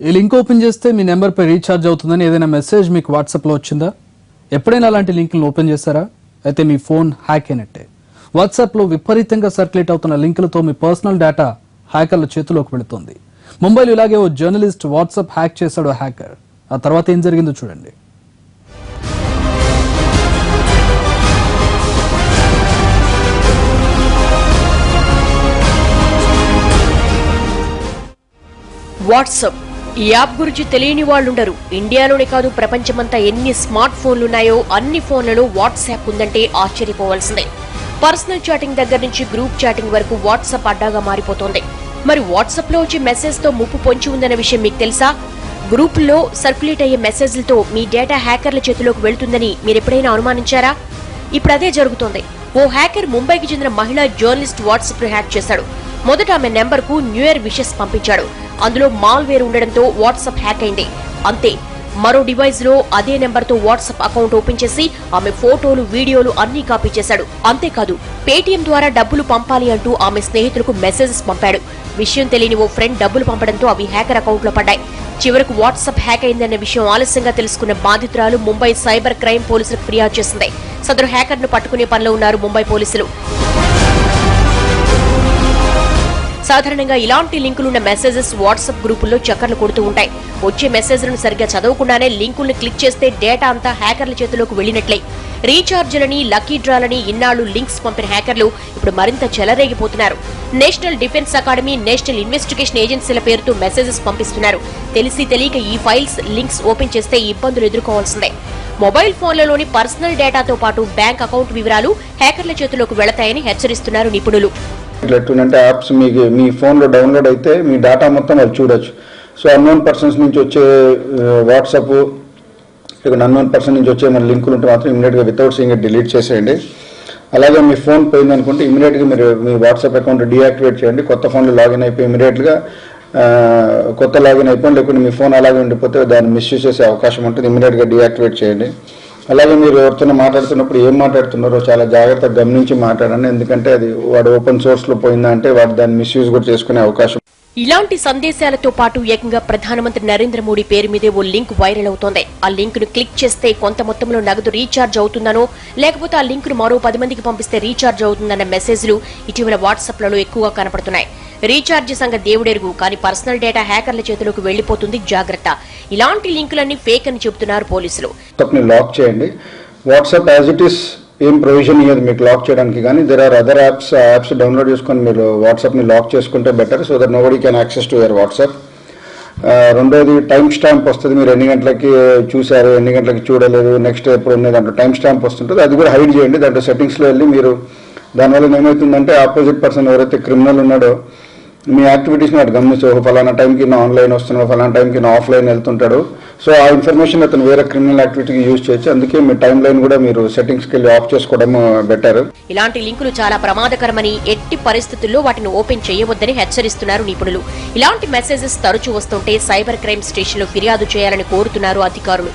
ఈ link open చేస్తే మీ నెంబర్పై recharge అవుతుందని ఏదైనా మెసేజ్ మీకు వాట్సాప్లో వచ్చిందా? ఎప్పుడైనా అలాంటి లింకులను ఓపెన్ చేశారా? అయితే మీ ఫోన్ హ్యాక్ అయినట్టే. వాట్సాప్లో విపరీతంగా సర్క్యులేట్ అవుతున్న లింకులతో మీ పర్సనల్ డేటా హ్యాకర్ల చేతిలోకి వెళుతుంది. ముంబైలో ఇలాగే ఓ జర్నలిస్ట్ వాట్సాప్ హ్యాక్ చేశాడు హ్యాకర్. ఆ తర్వాత ఏం జరిగిందో చూడండి. వాట్సాప్ ఈ యాప్ గురించి తెలియని వాళ్ళుండరు. ఇండియాలోనే కాదు ప్రపంచమంతా ఎన్ని స్మార్ట్ ఫోన్లున్నాయో అన్ని ఫోన్లలో వాట్సాప్ ఉందంటే ఆశ్చర్యపోవాల్సిందే. పర్సనల్ చాటింగ్ దగ్గర నుంచి గ్రూప్ చాటింగ్ వరకు వాట్సాప్ అడ్డాగా మారిపోతోంది. మరి వాట్సాప్ లో వచ్చే మెసేజ్ తో ముప్పు పొంచి ఉందన్న విషయం మీకు తెలుసా? గ్రూపుల్లో సర్క్యులేట్ అయ్యే మెసేజ్లతో మీ డేటా హ్యాకర్ల చేతిలోకి వెళ్తుందని మీరెప్పుడైనా అనుమానించారా? ఇప్పుడు అదే జరుగుతోంది. ఓ హ్యాకర్ ముంబైకి చెందిన మహిళా జర్నలిస్ట్ వాట్సాప్ ను హ్యాక్ చేశాడు. మొదట ఆమె నెంబర్ కు న్యూ ఇయర్ విషెస్ పంపించాడు. అందులో మాల్వేర్ ఉండడంతో వాట్సాప్ హ్యాక్ అయింది. అంతే, మరో డివైస్ లో అదే నెంబర్ తో వాట్సాప్ అకౌంట్ ఓపెన్ చేసి ఆమె ఫోటోలు, వీడియోలు అన్ని కాపీ చేశాడు. అంతేకాదు, పేటీఎం ద్వారా డబ్బులు పంపాలి అంటూ ఆమె స్నేహితులకు మెసేజెస్ పంపాడు. విషయం తెలియని ఓ ఫ్రెండ్ డబ్బులు పంపడంతో అవి హ్యాకర్ అకౌంట్ లో పడ్డాయి. చివరకు వాట్సాప్ హ్యాక్ అయిందన్న విషయం ఆలస్యంగా తెలుసుకున్న బాధితురాలు ముంబై సైబర్ క్రైమ్ పోలీసులకు ఫిర్యాదు చేసింది. సదరు హ్యాకర్ ను పట్టుకునే పనిలో ఉన్నారు ముంబై పోలీసులు. సాధారణంగా ఇలాంటి లింకులున్న మెసేజెస్ వాట్సాప్ గ్రూపుల్లో చక్కర్లు కొడుతూ ఉంటాయి. వచ్చే మెసేజ్లను సరిగ్గా చదవకుండానే లింకుల్ని క్లిక్ చేస్తే డేటా అంతా హ్యాకర్ల చేతిలోకి వెళ్లినట్లే. రీఛార్జ్లని, లక్కీ డ్రాలని ఇన్నాళ్లు లింక్స్ పంపిన హ్యాకర్లు ఇప్పుడు మరింత చెలరేగిపోతున్నారు. National defence academy, national investigation ఏజెన్సీల పేరుతో మెసేజెస్ పంపిస్తున్నారు. తెలిసి తెలియక ఈ ఫైల్స్, లింక్స్ ఓపెన్ చేస్తే ఇబ్బందులు ఎదుర్కోవాల్సిందే. మొబైల్ ఫోన్లలోని పర్సనల్ డేటాతో పాటు బ్యాంక్ అకౌంట్ వివరాలు హ్యాకర్ల చేతిలోకి వెళతాయని హెచ్చరిస్తున్నారు నిపుణులు. ఎట్లుంటే యాప్స్ మీకు మీ ఫోన్లో డౌన్లోడ్ అయితే మీ డేటా మొత్తం వాళ్ళు చూడొచ్చు. సో అన్నోన్ పర్సన్స్ నుంచి వచ్చే వాట్సాప్, ఇక్కడ అన్నోన్ పర్సన్ నుంచి వచ్చే మన లింకులు ఉంటే మాత్రం ఇమీడియట్గా వితౌట్ సీయింగ్ డిలీట్ చేసేయండి. అలాగే మీ ఫోన్ పోయింది అనుకుంటే ఇమీడియట్గా మీరు మీ వాట్సాప్ అకౌంట్ డీయాక్టివేట్ చేయండి. కొత్త ఫోన్లో లాగిన్ అయిపోయి ఇమీడియట్గా కొత్త లాగిన్ అయిపోయింది. లేకుంటే మీ ఫోన్ అలాగే ఉండిపోతే దాన్ని మిస్యూజ్ చేసే అవకాశం ఉంటుంది. ఇమీడియట్గా డీయాక్టివేట్ చేయండి. అలాగే మీరు ఎవరితో మాట్లాడుతున్నప్పుడు ఏం మాట్లాడుతున్నారో చాలా జాగ్రత్తగా గమనించి మాట్లాడండి. ఎందుకంటే అది వాడు ఓపెన్ సోర్స్ లో పోయిందా అంటే వాడు దాన్ని మిస్యూజ్ కూడా చేసుకునే అవకాశం. ఇలాంటి సందేశాలతో పాటు ఏకంగా ప్రధానమంత్రి నరేంద్ర మోడీ పేరు మీదే ఓ లింక్ వైరల్ అవుతోంది. ఆ లింక్ ను క్లిక్ చేస్తే కొంత మొత్తంలో నగదు రీఛార్జ్ అవుతుందనో, లేకపోతే ఆ లింక్ ను మరో 10 మందికి పంపిస్తే రీఛార్జ్ అవుతుందన్న మెసేజ్లు ఇటీవల వాట్సాప్లలో ఎక్కువగా కనపడుతున్నాయి. రీఛార్జ్ సంగతి దేవుడెరుగు, కానీ పర్సనల్ డేటా హ్యాకర్ల చేతిలోకి వెళ్లిపోతుంది, జాగ్రత్త. ఇలాంటి లింకులన్నీ ఫేక్ అని చెబుతున్నారు పోలీసులు. లాక్ చేయండి. వాట్సాప్ యాజ్ ఇట్ ఈస్ ఏం ప్రొవిజన్ ఇవ్వదు మీకు లాక్ చేయడానికి, కానీ there are other apps download చేసుకొని మీరు వాట్సాప్ని లాక్ చేసుకుంటే better, so that nobody can access to your WhatsApp. రెండోది టైం స్టాంప్ వస్తుంది. మీరు ఎన్ని గంటలకి చూసారు, ఎన్ని గంటలకి చూడలేదు, నెక్స్ట్ ఎప్పుడు ఉన్నది దాంట్లో టైం స్టాంప్ వస్తుంటుంది. అది కూడా హైడ్ చేయండి. దాంట్లో సెట్టింగ్స్లో వెళ్ళి మీరు దానివల్ల ఏమవుతుందంటే ఆపోజిట్ పర్సన్ ఎవరైతే క్రిమినల్ ఉన్నాడో మీ యాక్టివిటీస్ని వాడు గమనించు, ఫలానా టైంకి నా ఆన్లైన్ వస్తున్నాడు, ఫలానా టైంకి నా ఆఫ్లైన్ వెళ్తుంటాడు. సో ఆ ఇన్ఫర్మేషన్ అతను వేరే క్రిమినల్ యాక్టివిటీకి యూజ్ చేయొచ్చు. అందుకే మీ టైం లైన్ కూడా మీరు సెట్టింగ్స్కి వెళ్ళి ఆఫ్ చేసుకోవడం బెటర్. ఇలాంటి లింకులు చాలా ప్రమాదకరమని, ఎట్టి పరిస్థితుల్లో వాటిని ఓపెన్ చేయవద్దని హెచ్చరిస్తున్నారు నిపుణులు. ఇలాంటి మెసేజెస్ తరచూ వస్తుంటే సైబర్ క్రైమ్ స్టేషన్లో ఫిర్యాదు చేయాలని కోరుతున్నారు అధికారులు.